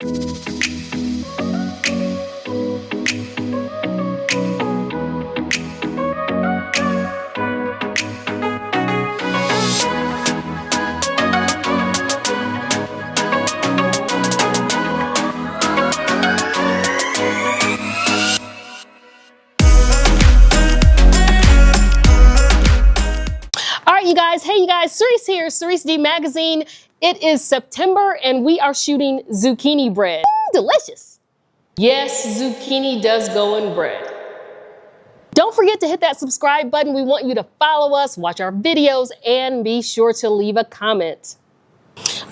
You guys, hey you guys, Cerese here, Cerese D Magazine. It is September and we are shooting zucchini bread. Delicious. Yes, zucchini does go in bread. Don't forget to hit that subscribe button. We want you to follow us, watch our videos, and be sure to leave a comment.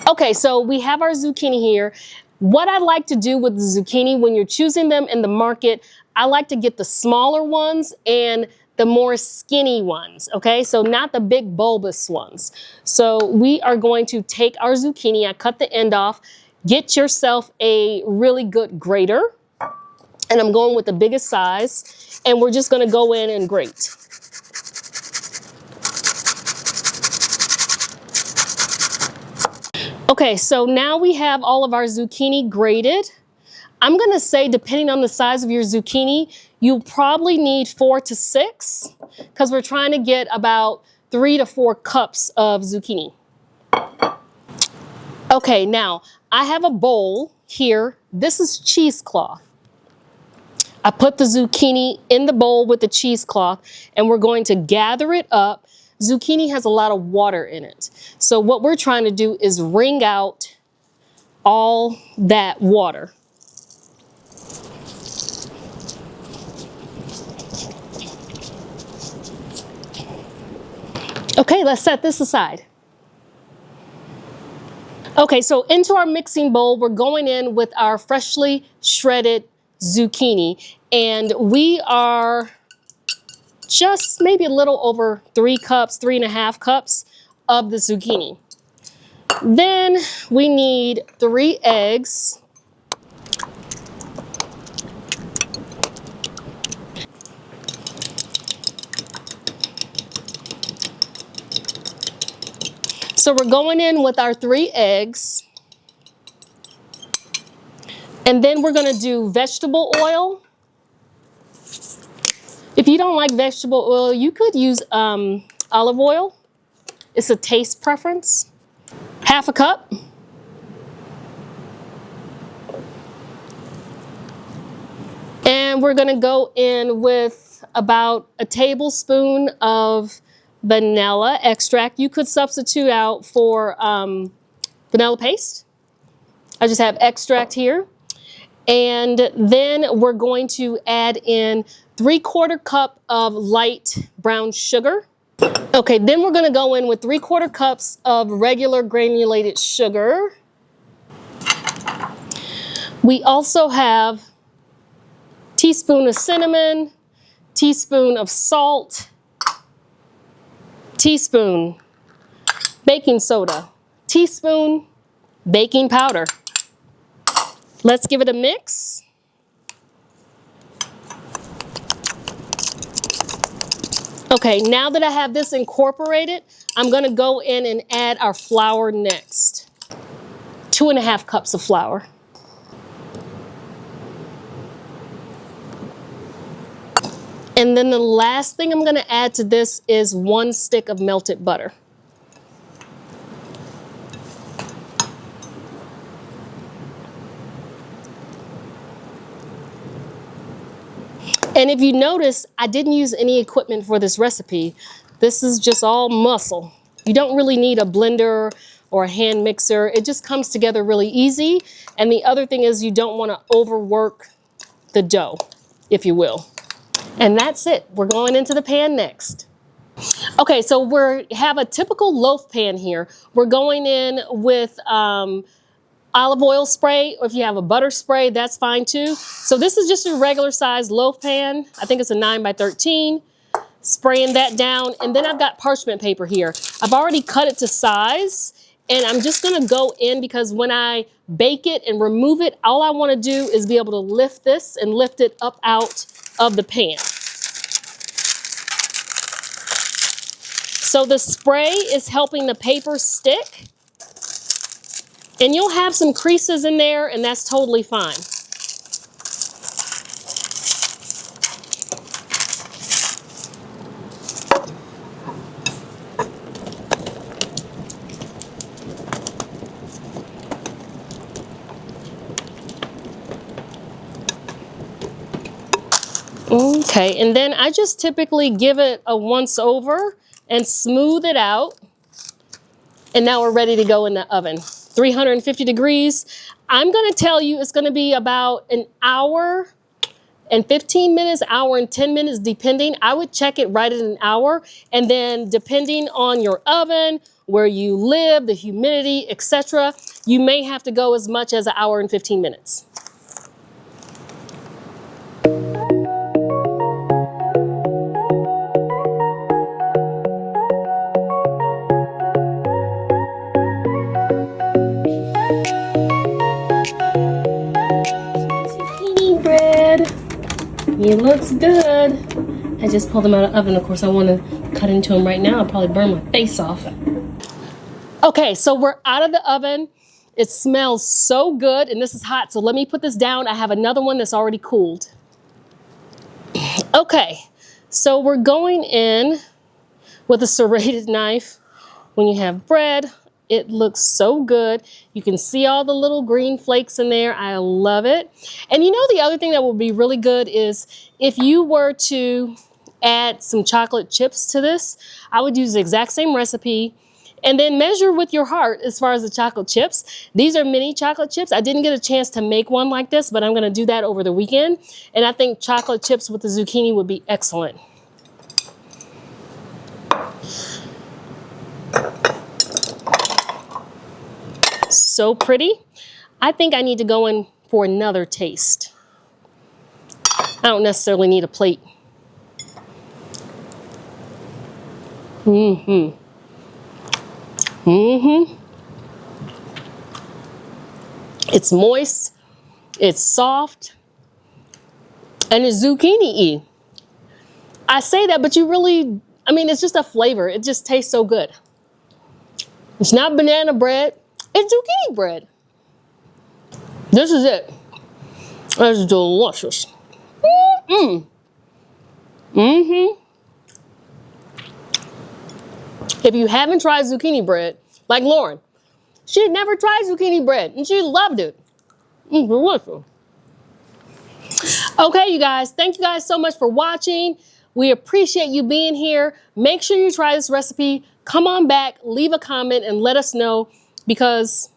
Okay, so we have our zucchini here. What I like to do with the zucchini when you're choosing them in the market, I like to get the smaller ones and the more skinny ones, okay? So not the big bulbous ones. So we are going to take our zucchini, I cut the end off, get yourself a really good grater, and I'm going with the biggest size, and we're just gonna go in and grate. Okay, so now we have all of our zucchini grated. I'm gonna say, depending on the size of your zucchini, you probably need 4 to 6 because we're trying to get about 3 to 4 cups of zucchini. Okay, now I have a bowl here. This is cheesecloth. I put the zucchini in the bowl with the cheesecloth and we're going to gather it up. Zucchini has a lot of water in it. So what we're trying to do is wring out all that water. Okay, let's set this aside. Okay, so into our mixing bowl, we're going in with our freshly shredded zucchini, and we are just maybe a little over 3 cups, 3.5 cups of the zucchini. Then we need 3 eggs. So we're going in with our 3 eggs. And then we're gonna do vegetable oil. If you don't like vegetable oil, you could use olive oil. It's a taste preference. 1/2 cup. And we're gonna go in with about a tablespoon of vanilla extract. You could substitute out for vanilla paste. I just have extract here. And then we're going to add in 3/4 cup of light brown sugar. Okay, then we're gonna go in with 3/4 cups of regular granulated sugar. We also have teaspoon of cinnamon, teaspoon of salt, teaspoon baking soda, teaspoon baking powder. Let's give it a mix. Okay, now that I have this incorporated, I'm gonna go in and add our flour next. 2.5 cups of flour. And then the last thing I'm gonna add to this is 1 stick of melted butter. And if you notice, I didn't use any equipment for this recipe. This is just all muscle. You don't really need a blender or a hand mixer. It just comes together really easy. And the other thing is you don't want to overwork the dough, if you will. And that's it. We're going into the pan next. Okay, so we have a typical loaf pan here. We're going in with olive oil spray, or if you have a butter spray, that's fine too. So this is just a regular size loaf pan. I think it's a 9 by 13. Spraying that down, and then I've got parchment paper here. I've already cut it to size, and I'm just gonna go in because when I bake it and remove it, all I wanna do is be able to lift this and lift it up out of the pan. So the spray is helping the paper stick. And you'll have some creases in there, and that's totally fine. Okay, and then I just typically give it a once over and smooth it out. And now we're ready to go in the oven. 350 degrees. I'm gonna tell you it's gonna be about an hour and 15 minutes, hour and 10 minutes, depending. I would check it right at an hour. And then depending on your oven, where you live, the humidity, etc., you may have to go as much as an hour and 15 minutes. Zucchini bread. It looks good. I just pulled them out of the oven. Of course, I want to cut into them right now. I'll probably burn my face off. Okay, so we're out of the oven. It smells so good, and this is hot, so let me put this down. I have another one that's already cooled. Okay, so we're going in with a serrated knife. When you have bread, it looks so good. You can see all the little green flakes in there. I love it. And you know, the other thing that would be really good is if you were to add some chocolate chips to this, I would use the exact same recipe and then measure with your heart as far as the chocolate chips. These are mini chocolate chips. I didn't get a chance to make one like this, but I'm gonna do that over the weekend. And I think chocolate chips with the zucchini would be excellent. So pretty. I think I need to go in for another taste. I don't necessarily need a plate. It's moist, it's soft, and it's zucchini-y. I say that, but you really, I mean, it's just a flavor. It just tastes so good. It's not banana bread, it's zucchini bread. This is it. It's delicious. If you haven't tried zucchini bread, like Lauren, she had never tried zucchini bread and she loved it. It's delicious. Okay, you guys, thank you guys so much for watching. We appreciate you being here. Make sure you try this recipe. Come on back, leave a comment, and let us know, because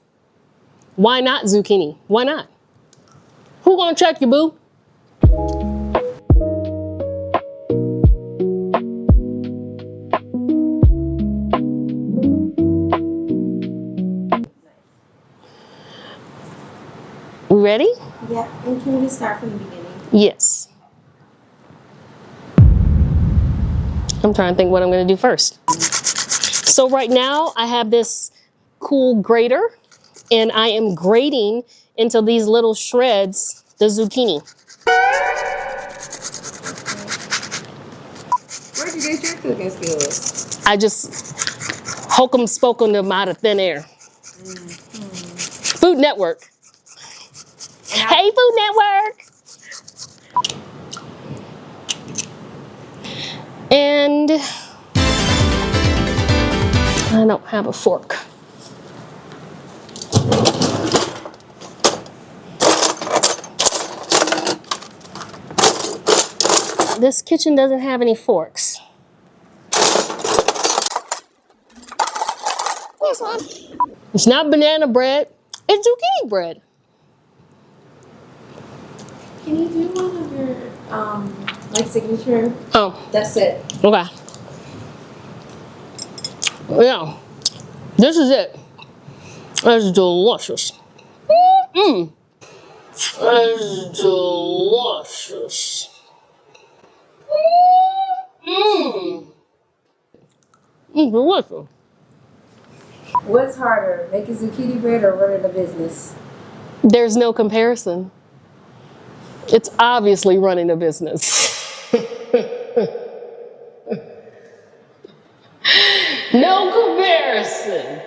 why not zucchini? Why not? Who gonna check you, boo? We ready? Yeah, and can we just start from the beginning? Yes. I'm trying to think what I'm gonna do first. So right now I have this cool grater and I am grating into these little shreds the zucchini. Where'd you get your cooking skills? I just hokum spoken them out of thin air. Food Network. Hey, Food Network! And I don't have a fork. This kitchen doesn't have any forks. Here's one. It's not banana bread, it's zucchini bread. Can you do one of your like signature? Oh, That's it. okay. Yeah, this is it. It's delicious. It's delicious. Delicious. What's harder, making zucchini bread or running a business? There's no comparison. It's obviously running a business. No comparison.